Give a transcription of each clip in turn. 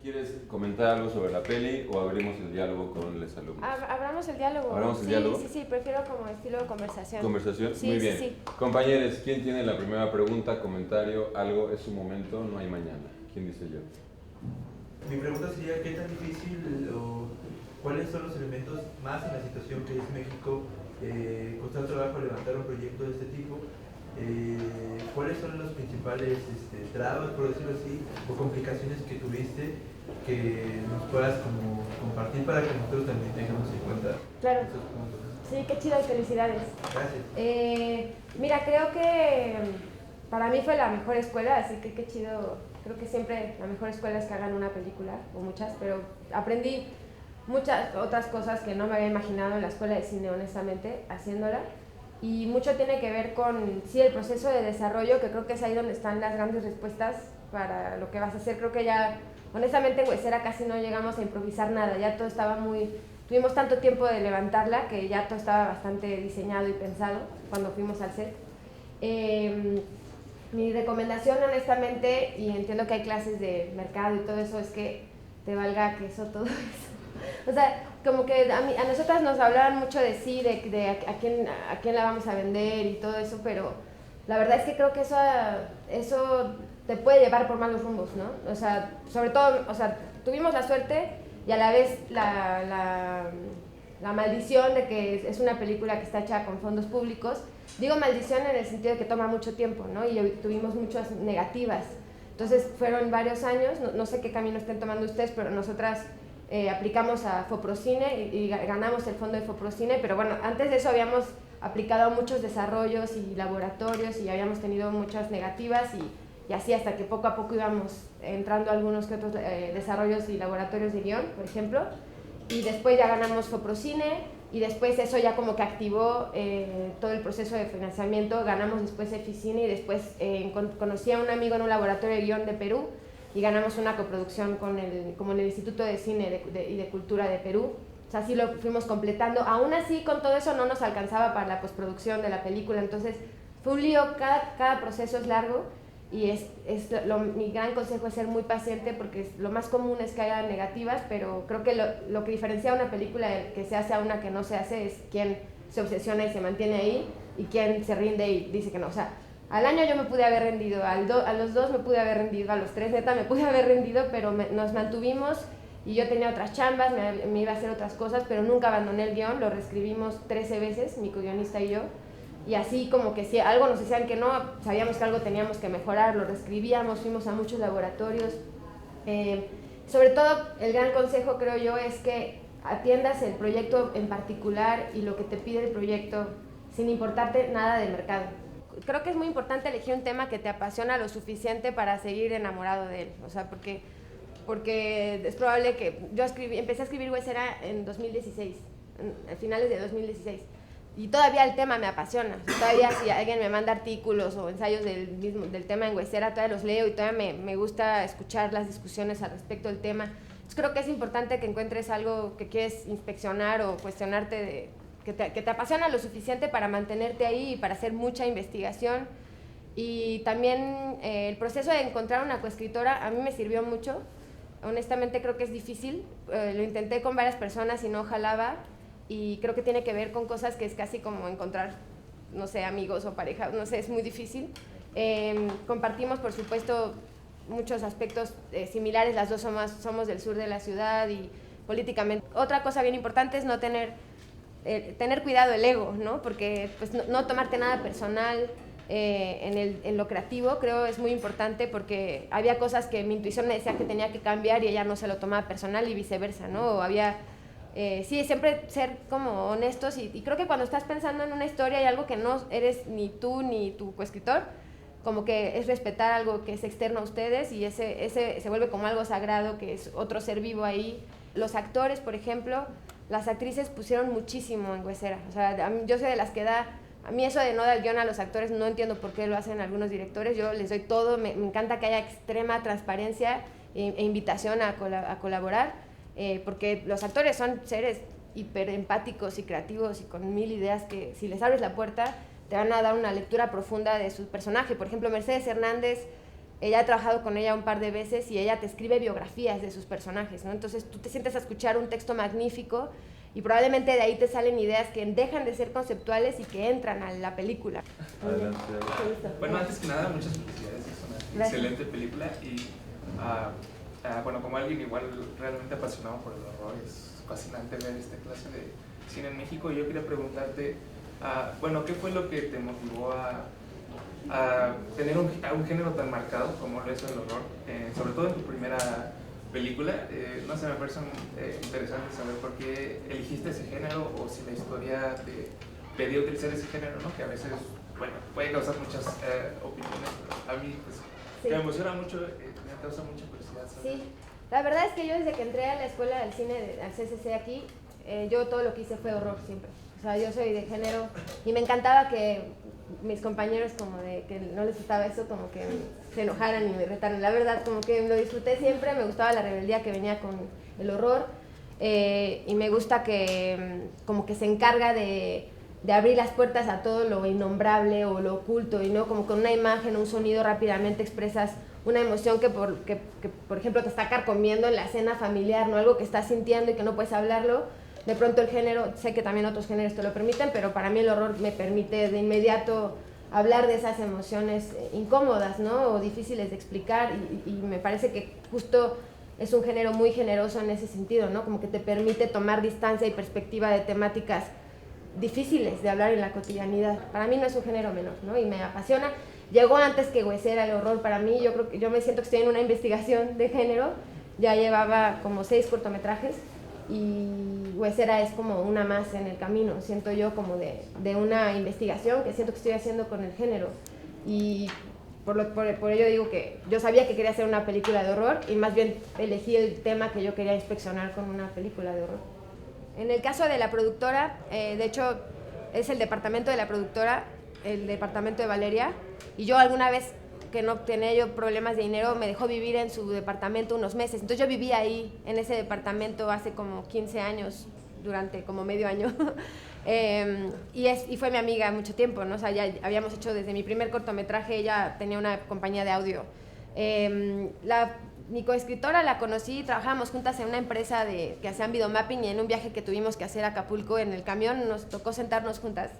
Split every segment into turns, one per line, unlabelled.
¿Quieres comentar algo sobre la peli o abrimos el diálogo con los alumnos?
Abramos el diálogo.
¿Abramos el diálogo?
Sí, prefiero como estilo de conversación.
¿Conversación?
Sí,
Muy bien.
sí.
Compañeros, ¿quién tiene la primera pregunta, comentario, algo? Es su momento, no hay mañana. ¿Quién dice yo?
Mi pregunta sería, ¿qué tan difícil o cuáles son los elementos más en la situación que es México? Costó trabajo levantar un proyecto de este tipo. ¿Cuáles son los principales trabas, por decirlo así, o complicaciones que tuviste que nos puedas como compartir para que nosotros también tengamos en cuenta
Claro.
esos puntos?
Sí, qué chido y felicidades.
Gracias.
Mira, creo que para mí fue la mejor escuela, así que qué chido. Creo que siempre la mejor escuela es que hagan una película, o muchas, pero aprendí muchas otras cosas que no me había imaginado en la escuela de cine, honestamente, haciéndola. Y mucho tiene que ver con, sí, el proceso de desarrollo, que creo que es ahí donde están las grandes respuestas para lo que vas a hacer. Creo que ya, honestamente, en Huesera casi no llegamos a improvisar nada, ya todo estaba tuvimos tanto tiempo de levantarla que ya todo estaba bastante diseñado y pensado cuando fuimos al set. Mi recomendación, honestamente, y entiendo que hay clases de mercado y todo eso, es que te valga queso todo eso. O sea, como que a nosotras nos hablaban mucho de sí, de a quién la vamos a vender y todo eso, pero la verdad es que creo que eso te puede llevar por malos rumbos, ¿no? O sea, sobre todo, o sea, tuvimos la suerte y a la vez la maldición de que es una película que está hecha con fondos públicos. Digo maldición en el sentido de que toma mucho tiempo, ¿no? Y tuvimos muchas negativas. Entonces fueron varios años, no sé qué camino estén tomando ustedes, pero nosotras aplicamos a Foprocine y ganamos el fondo de Foprocine, pero bueno, antes de eso habíamos aplicado a muchos desarrollos y laboratorios y habíamos tenido muchas negativas y así hasta que poco a poco íbamos entrando a algunos que otros desarrollos y laboratorios de guión, por ejemplo, y después ya ganamos Foprocine y después eso ya como que activó todo el proceso de financiamiento, ganamos después Eficine y después conocí a un amigo en un laboratorio de guión de Perú y ganamos una coproducción como en el Instituto de Cine y de Cultura de Perú. O sea, así lo fuimos completando. Aún así, con todo eso no nos alcanzaba para la postproducción de la película, entonces fue un lío, cada proceso es largo y mi gran consejo es ser muy paciente porque lo más común es que haya negativas, pero creo que lo que diferencia a una película que se hace a una que no se hace es quién se obsesiona y se mantiene ahí y quién se rinde y dice que no. O sea, al año yo me pude haber rendido, a los 2 me pude haber rendido, a los 3 neta me pude haber rendido, pero nos mantuvimos y yo tenía otras chambas, me iba a hacer otras cosas, pero nunca abandoné el guión, lo reescribimos 13 veces, mi co-guionista y yo, y así como que si algo nos decían que no, sabíamos que algo teníamos que mejorar, lo reescribíamos, fuimos a muchos laboratorios. Sobre todo, el gran consejo creo yo es que atiendas el proyecto en particular y lo que te pide el proyecto sin importarte nada del mercado. Creo que es muy importante elegir un tema que te apasiona lo suficiente para seguir enamorado de él, o sea, porque es probable que yo empecé a escribir Huesera en 2016, a finales de 2016, y todavía el tema me apasiona. O sea, todavía si alguien me manda artículos o ensayos del tema en Huesera, todavía los leo y todavía me gusta escuchar las discusiones al respecto del tema. Entonces creo que es importante que encuentres algo que quieres inspeccionar o cuestionarte que te apasiona lo suficiente para mantenerte ahí y para hacer mucha investigación. Y también el proceso de encontrar una coescritora a mí me sirvió mucho. Honestamente creo que es difícil, lo intenté con varias personas y no jalaba, y creo que tiene que ver con cosas que es casi como encontrar, no sé, amigos o pareja, no sé, es muy difícil. Compartimos, por supuesto, muchos aspectos similares, las dos somos del sur de la ciudad y políticamente. Otra cosa bien importante es no tener cuidado el ego, ¿no? Porque pues, no tomarte nada personal. En lo creativo creo es muy importante porque había cosas que mi intuición me decía que tenía que cambiar y ella no se lo tomaba personal y viceversa, ¿no? O había, sí, siempre ser como honestos y creo que cuando estás pensando en una historia y algo que no eres ni tú ni tu coescritor, como que es respetar algo que es externo a ustedes y ese se vuelve como algo sagrado, que es otro ser vivo ahí. Los actores, por ejemplo, las actrices pusieron muchísimo en Huesera, o sea, yo soy de las que a mí eso de no dar guión a los actores no entiendo por qué lo hacen algunos directores, yo les doy todo, me encanta que haya extrema transparencia e invitación a colaborar, porque los actores son seres hiper empáticos y creativos y con 1000 ideas que si les abres la puerta te van a dar una lectura profunda de su personaje. Por ejemplo, Mercedes Hernández ella ha trabajado con ella un par de veces y ella te escribe biografías de sus personajes, ¿no? Entonces tú te sientes a escuchar un texto magnífico y probablemente de ahí te salen ideas que dejan de ser conceptuales y que entran a la película.
Adelante.
Bueno, antes que nada, muchas felicidades, es una excelente película y bueno, como alguien igual realmente apasionado por el horror, es fascinante ver esta clase de cine en México. Y yo quería preguntarte, bueno, ¿qué fue lo que te motivó a tener un género tan marcado como lo es el horror? Sobre todo en tu primera película, no sé, me parece interesante saber por qué elegiste ese género o si la historia te pedía utilizar ese género, ¿no? Que a veces, bueno, puede causar muchas opiniones, pero a mí pues,
Sí.
me emociona mucho, me causa mucha curiosidad saber.
Sí, la verdad es que yo desde que entré a la escuela del cine, al CCC aquí, yo todo lo que hice fue horror siempre. O sea, yo soy de género y me encantaba que mis compañeros como de que no les gustaba eso, como que se enojaran y me retaran. La verdad, como que lo disfruté siempre, me gustaba la rebeldía que venía con el horror y me gusta que como que se encarga de abrir las puertas a todo lo innombrable o lo oculto y no como con una imagen, un sonido rápidamente expresas una emoción que por ejemplo te está carcomiendo en la escena familiar, ¿no? Algo que estás sintiendo y que no puedes hablarlo. De pronto el género, sé que también otros géneros te lo permiten, pero para mí el horror me permite de inmediato hablar de esas emociones incómodas, ¿no? O difíciles de explicar y me parece que justo es un género muy generoso en ese sentido, ¿no? Como que te permite tomar distancia y perspectiva de temáticas difíciles de hablar en la cotidianidad. Para mí no es un género menor, ¿no? Y me apasiona. Llegó antes que Huesera el horror para mí. Yo creo que yo me siento que estoy en una investigación de género. Ya llevaba como 6 cortometrajes y Huesera es como una más en el camino. Siento yo como de una investigación que siento que estoy haciendo con el género. Y por ello digo que yo sabía que quería hacer una película de horror y más bien elegí el tema que yo quería inspeccionar con una película de horror. En el caso de la productora, de hecho es el departamento de la productora, el departamento de Valeria, y yo alguna vez que no tenía yo problemas de dinero me dejó vivir en su departamento unos meses. Entonces yo vivía ahí en ese departamento hace como 15 años, durante como medio año. Y fue mi amiga mucho tiempo, ¿no? O sea, ya habíamos hecho desde mi primer cortometraje, ella tenía una compañía de audio. Mi coescritora la conocí, trabajábamos juntas en una empresa que hacían videomapping y en un viaje que tuvimos que hacer a Acapulco en el camión nos tocó sentarnos juntas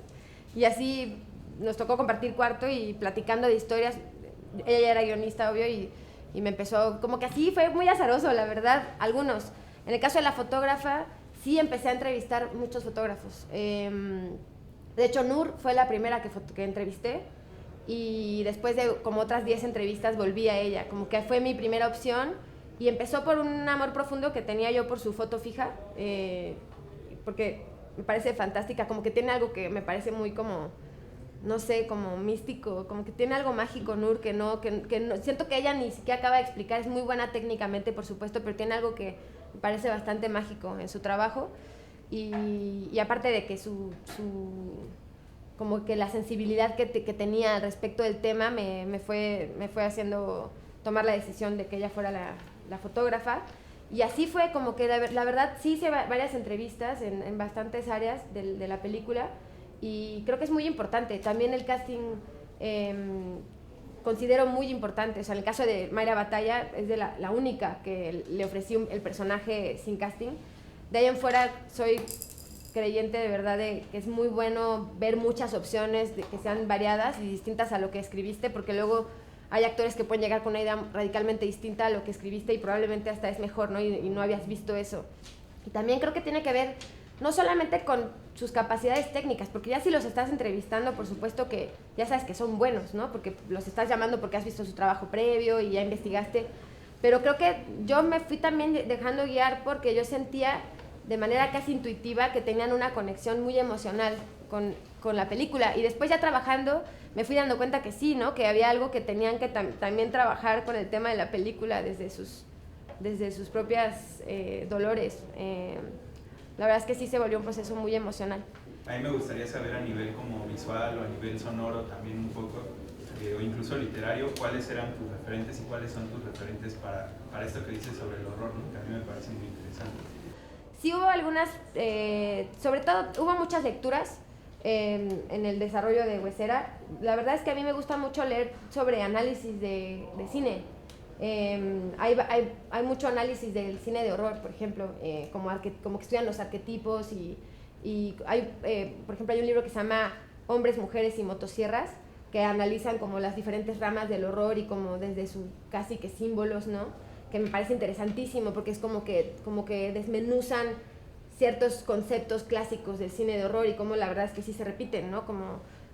y así nos tocó compartir cuarto y platicando de historias. Ella ya era guionista, obvio, y me empezó, como que así fue muy azaroso, la verdad, algunos. En el caso de la fotógrafa, sí empecé a entrevistar muchos fotógrafos. De hecho, Nur fue la primera que entrevisté. Y después de como otras 10 entrevistas volví a ella, como que fue mi primera opción y empezó por un amor profundo que tenía yo por su foto fija, porque me parece fantástica, como que tiene algo que me parece muy como, no sé, como místico, como que tiene algo mágico Nur, que no, siento que ella ni siquiera acaba de explicar, es muy buena técnicamente por supuesto, pero tiene algo que me parece bastante mágico en su trabajo y aparte de que como que la sensibilidad que tenía respecto del tema me fue haciendo tomar la decisión de que ella fuera la fotógrafa. Y así fue como que la verdad sí hice varias entrevistas en bastantes áreas de la película y creo que es muy importante. También el casting considero muy importante. O sea, en el caso de Mayra Batalla es de la única que le ofrecí el personaje sin casting. De ahí en fuera soy creyente de verdad de que es muy bueno ver muchas opciones que sean variadas y distintas a lo que escribiste, porque luego hay actores que pueden llegar con una idea radicalmente distinta a lo que escribiste y probablemente hasta es mejor, ¿no? Y no habías visto eso. Y también creo que tiene que ver no solamente con sus capacidades técnicas, porque ya si los estás entrevistando, por supuesto que ya sabes que son buenos, ¿no? Porque los estás llamando porque has visto su trabajo previo y ya investigaste, pero creo que yo me fui también dejando guiar porque yo sentía de manera casi intuitiva que tenían una conexión muy emocional con la película y después ya trabajando me fui dando cuenta que sí, ¿no? Que había algo que tenían que también trabajar con el tema de la película desde sus propias dolores. La verdad es que sí se volvió un proceso muy emocional.
A mí me gustaría saber a nivel como visual o a nivel sonoro también un poco, o incluso literario, cuáles eran tus referentes y cuáles son tus referentes para esto que dices sobre el horror, ¿no? Que a mí me parece muy interesante.
Sí hubo algunas, sobre todo hubo muchas lecturas en el desarrollo de Huesera. la verdad es que a mí me gusta mucho leer sobre análisis de cine. Hay mucho análisis del cine de horror, por ejemplo, como que estudian los arquetipos y hay, por ejemplo, hay un libro que se llama Hombres, Mujeres y Motosierras, que analizan como las diferentes ramas del horror y como desde sus casi que símbolos, ¿no? Que me parece interesantísimo porque es como que desmenuzan ciertos conceptos clásicos del cine de horror y como la verdad es que sí se repiten, ¿no?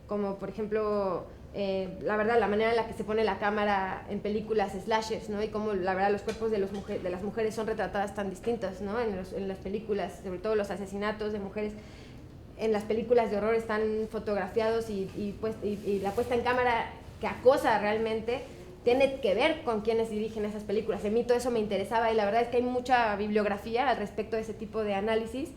Como por ejemplo, la verdad, la manera en la que se pone la cámara en películas slashers, ¿no? Y como la verdad los cuerpos de las mujeres son retratadas tan distintas, ¿no? En las películas, sobre todo los asesinatos de mujeres en las películas de horror están fotografiados y la puesta en cámara que acosa realmente tiene que ver con quienes dirigen esas películas. A mí todo eso me interesaba y la verdad es que hay mucha bibliografía al respecto de ese tipo de análisis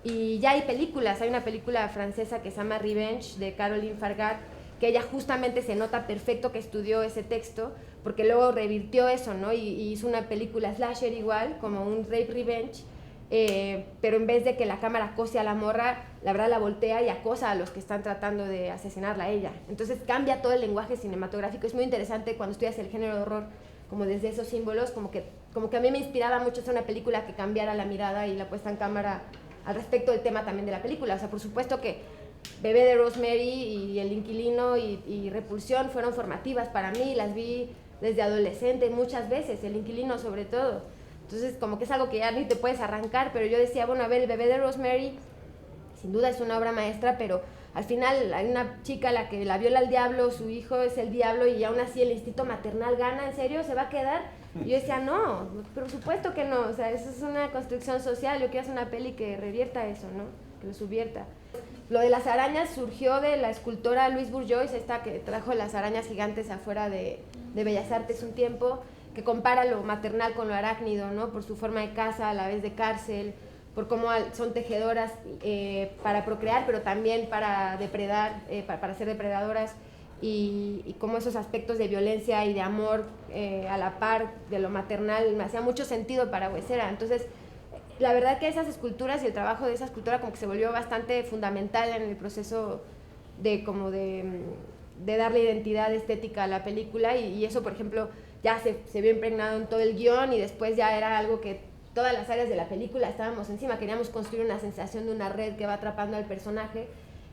y ya hay películas. Hay una película francesa que se llama Revenge de Caroline Fargat, que ella justamente se nota perfecto que estudió ese texto porque luego revirtió eso, ¿no? Y hizo una película slasher igual, como un rape revenge, pero en vez de que la cámara acose a la morra, la verdad la voltea y acosa a los que están tratando de asesinarla a ella. Entonces cambia todo el lenguaje cinematográfico. Es muy interesante cuando estudias el género de horror, como desde esos símbolos, como que a mí me inspiraba mucho hacer una película que cambiara la mirada y la puesta en cámara al respecto del tema también de la película. O sea, por supuesto que Bebé de Rosemary y El Inquilino y Repulsión fueron formativas para mí, las vi desde adolescente muchas veces, El Inquilino sobre todo. Entonces como que es algo que ya ni te puedes arrancar, pero yo decía, bueno, a ver, El Bebé de Rosemary sin duda es una obra maestra, pero al final hay una chica a la que la viola el diablo, su hijo es el diablo y aún así el instinto maternal gana, ¿en serio? ¿Se va a quedar? Y yo decía, no, por supuesto que no, o sea, eso es una construcción social, yo quiero hacer una peli que revierta eso, ¿no? Que lo subvierta. Lo de las arañas surgió de la escultora Louise Bourgeois, esta que trajo las arañas gigantes afuera de Bellas Artes un tiempo, que compara lo maternal con lo arácnido, ¿no? Por su forma de casa, a la vez de cárcel, por cómo son tejedoras para procrear, pero también para depredar, para ser depredadoras, y cómo esos aspectos de violencia y de amor a la par de lo maternal me hacía mucho sentido para Huesera. Entonces, la verdad que esas esculturas y el trabajo de esa escultura como que se volvió bastante fundamental en el proceso de darle identidad estética a la película y eso, por ejemplo, ya se vio impregnado en todo el guión y después ya era algo que todas las áreas de la película estábamos encima, queríamos construir una sensación de una red que va atrapando al personaje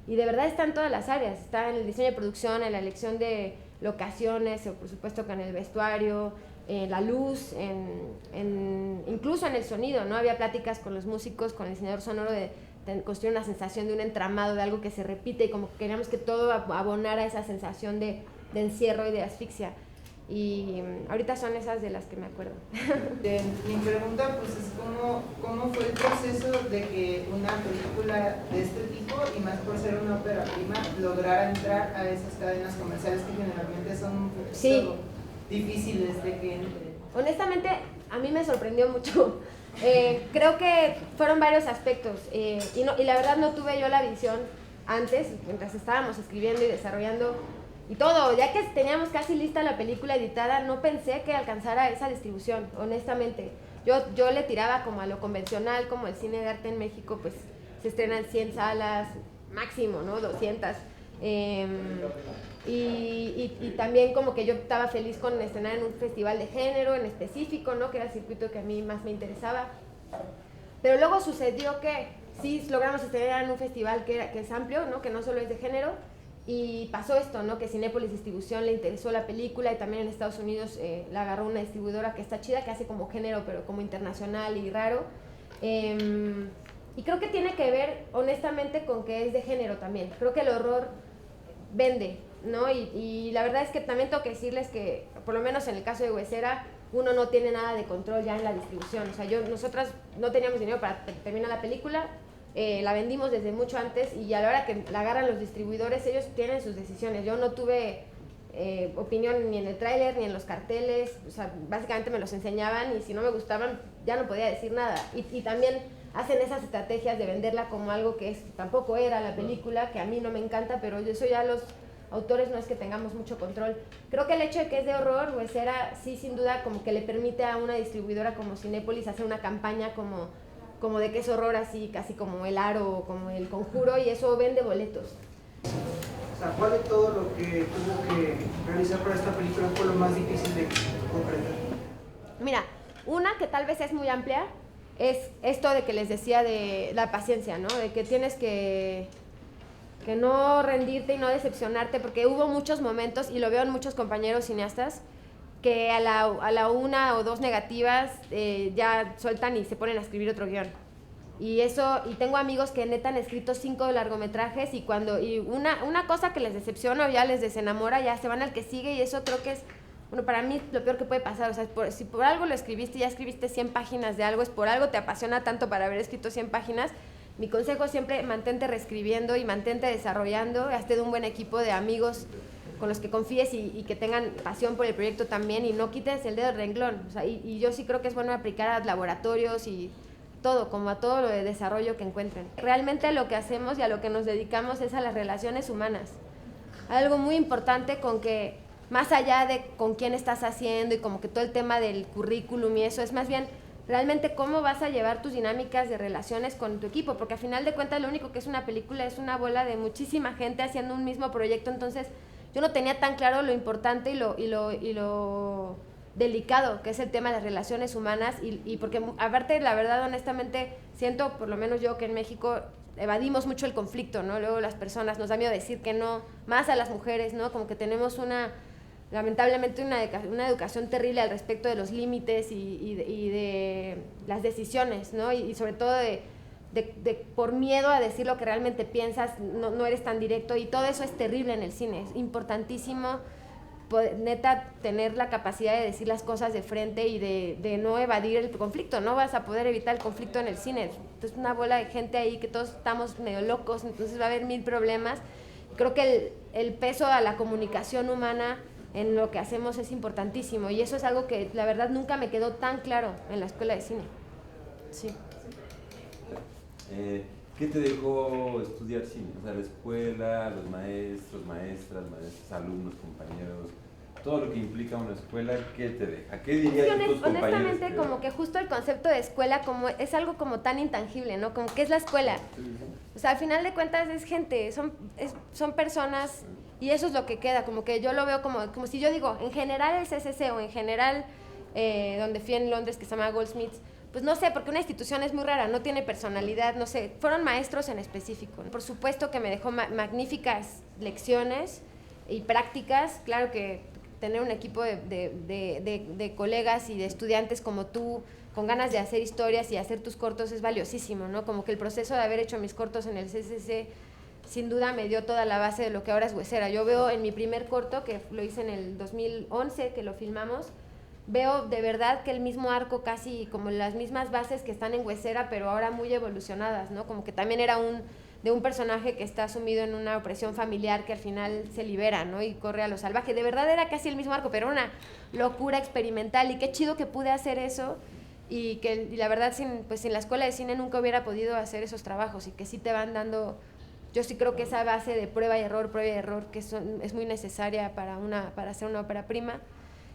y de verdad está en todas las áreas, está en el diseño de producción, en la elección de locaciones, o por supuesto que en el vestuario, en la luz, incluso en el sonido, ¿no? Había pláticas con los músicos, con el diseñador sonoro de construir una sensación de un entramado, de algo que se repite y como que queríamos que todo abonara esa sensación de encierro y de asfixia. Y ahorita son esas de las que me acuerdo.
Mi pregunta pues es cómo fue el proceso de que una película de este tipo, y más por ser una ópera prima, lograra entrar a esas cadenas comerciales que generalmente son
sí.
Difíciles de que entren.
Honestamente, a mí me sorprendió mucho. Creo que fueron varios aspectos y la verdad no tuve yo la visión antes, mientras estábamos escribiendo y desarrollando y todo, ya que teníamos casi lista la película editada, no pensé que alcanzara esa distribución, honestamente. Yo le tiraba como a lo convencional, como el cine de arte en México, pues se estrenan 100 salas, máximo, ¿no? 200. Y también como que yo estaba feliz con estrenar en un festival de género en específico, ¿no? Que era el circuito que a mí más me interesaba. Pero luego sucedió que sí logramos estrenar en un festival que es amplio, ¿no? Que no solo es de género. Y pasó esto, ¿no? Que Cinépolis Distribución le interesó la película y también en Estados Unidos la agarró una distribuidora que está chida, que hace como género, pero como internacional y raro. Y creo que tiene que ver, honestamente, con que es de género también. Creo que el horror vende, ¿no? Y la verdad es que también tengo que decirles que, por lo menos en el caso de Huesera, uno no tiene nada de control ya en la distribución. O sea, nosotras no teníamos dinero para terminar la película, la vendimos desde mucho antes y a la hora que la agarran los distribuidores, ellos tienen sus decisiones. Yo no tuve opinión ni en el tráiler ni en los carteles, o sea, básicamente me los enseñaban y si no me gustaban ya no podía decir nada. Y también hacen esas estrategias de venderla como algo que tampoco era la película, que a mí no me encanta, pero eso ya los autores no es que tengamos mucho control. Creo que el hecho de que es de horror, Huesera, sí, sin duda, como que le permite a una distribuidora como Cinépolis hacer una campaña como de que es horror, así casi como El Aro o como El Conjuro, y eso vende boletos.
O sea, ¿cuál de todo lo que tuvo que realizar para esta película fue lo más difícil de concretar?
Mira, una que tal vez es muy amplia es esto de que les decía de la paciencia, ¿no? De que tienes que no rendirte y no decepcionarte, porque hubo muchos momentos, y lo veo en muchos compañeros cineastas, que a la una o dos negativas ya sueltan y se ponen a escribir otro guión. Y tengo amigos que neta han escrito 5 largometrajes y una cosa que les decepciona o ya les desenamora, ya se van al que sigue, y eso creo que es, bueno, para mí lo peor que puede pasar. O sea, si por algo lo escribiste, ya escribiste 100 páginas de algo, es por algo te apasiona tanto para haber escrito 100 páginas. Mi consejo es siempre mantente reescribiendo y mantente desarrollando, hazte de un buen equipo de amigos con los que confíes y que tengan pasión por el proyecto también, y no quites el dedo del renglón. O sea, y yo sí creo que es bueno aplicar a laboratorios y todo, como a todo lo de desarrollo que encuentren. Realmente lo que hacemos y a lo que nos dedicamos es a las relaciones humanas. Algo muy importante con que, más allá de con quién estás haciendo y como que todo el tema del currículum y eso, es más bien realmente cómo vas a llevar tus dinámicas de relaciones con tu equipo, porque al final de cuentas lo único que es una película es una bola de muchísima gente haciendo un mismo proyecto. Entonces yo no tenía tan claro lo importante y lo delicado que es el tema de las relaciones humanas, y porque aparte, la verdad, honestamente, siento, por lo menos yo, que en México evadimos mucho el conflicto, ¿no? Luego las personas nos da miedo decir que no, más a las mujeres, ¿no? Como que tenemos lamentablemente una educación terrible al respecto de los límites y de las decisiones, ¿no? Y sobre todo por miedo a decir lo que realmente piensas, no eres tan directo, y todo eso es terrible en el cine. Es importantísimo, neta, tener la capacidad de decir las cosas de frente y de no evadir el conflicto. No vas a poder evitar el conflicto en el cine. Entonces, una bola de gente ahí que todos estamos medio locos, entonces va a haber 1000 problemas. Creo que el peso a la comunicación humana en lo que hacemos es importantísimo, y eso es algo que la verdad nunca me quedó tan claro en la escuela de cine. Sí.
¿Qué te dejó estudiar cine? O sea, la escuela, los maestros, maestras, alumnos, compañeros, todo lo que implica una escuela, ¿qué te deja? ¿Qué dirías a tus compañeros?
Honestamente, como que justo el concepto de escuela es algo como tan intangible, ¿no? Como que es la escuela. O sea, al final de cuentas es gente, son personas, y eso es lo que queda. Como que yo lo veo como si yo digo, en general el CCC o en general donde fui en Londres, que se llama Goldsmiths, pues no sé, porque una institución es muy rara, no tiene personalidad, no sé, fueron maestros en específico. Por supuesto que me dejó magníficas lecciones y prácticas. Claro que tener un equipo de colegas y de estudiantes como tú, con ganas de hacer historias y hacer tus cortos, es valiosísimo, ¿no? Como que el proceso de haber hecho mis cortos en el CCC sin duda me dio toda la base de lo que ahora es Huesera. Yo veo en mi primer corto, que lo hice en el 2011, que lo filmamos, veo de verdad que el mismo arco, casi como las mismas bases que están en Huesera, pero ahora muy evolucionadas, ¿no? Como que también era de un personaje que está sumido en una opresión familiar que al final se libera, ¿no? Y corre a lo salvaje. De verdad era casi el mismo arco, pero una locura experimental, y qué chido que pude hacer eso, y la verdad sin la escuela de cine nunca hubiera podido hacer esos trabajos, y que sí te van dando. Yo sí creo que esa base de prueba y error, que es muy necesaria para hacer una ópera prima.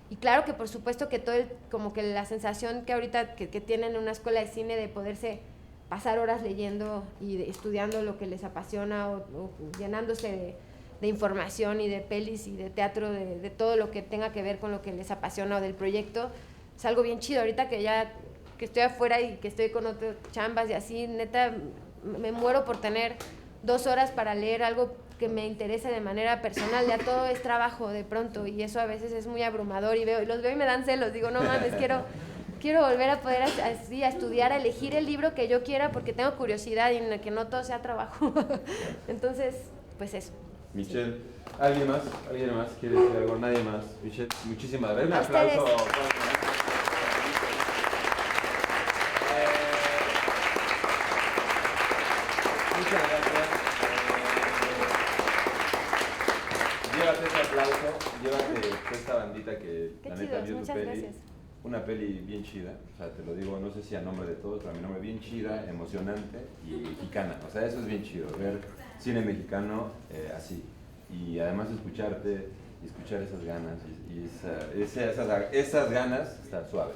Y claro que por supuesto que como que la sensación que ahorita que tienen en una escuela de cine de poderse pasar horas leyendo y estudiando lo que les apasiona, o llenándose de información y de pelis y de teatro, de todo lo que tenga que ver con lo que les apasiona o del proyecto, es algo bien chido. Ahorita que estoy afuera y que estoy con otras chambas y así, neta, me muero por tener 2 horas para leer algo que me interese de manera personal. Ya todo es trabajo de pronto, y eso a veces es muy abrumador, y los veo y me dan celos, digo, no mames, quiero volver a poder así a estudiar, a elegir el libro que yo quiera, porque tengo curiosidad y en que no todo sea trabajo. Entonces, pues eso.
Michelle, ¿alguien más quiere decir algo? Nadie más. Michelle, muchísimas gracias. Un aplauso. Muchas gracias. Llévate este aplauso, llévate esta bandita que la neta vio tu peli. Gracias. Una peli bien chida, o sea, te lo digo, no sé si a nombre de todos, pero a mi nombre, bien chida, emocionante y mexicana. O sea, eso es bien chido, ver cine mexicano así. Y además escucharte y escuchar esas ganas, esas ganas, está suave.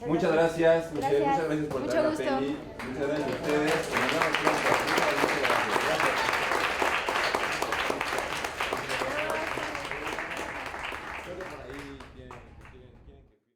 Muchas gracias, Michelle, muchas gracias por traer la peli. Muchas gracias a ustedes. Nos vemos pronto.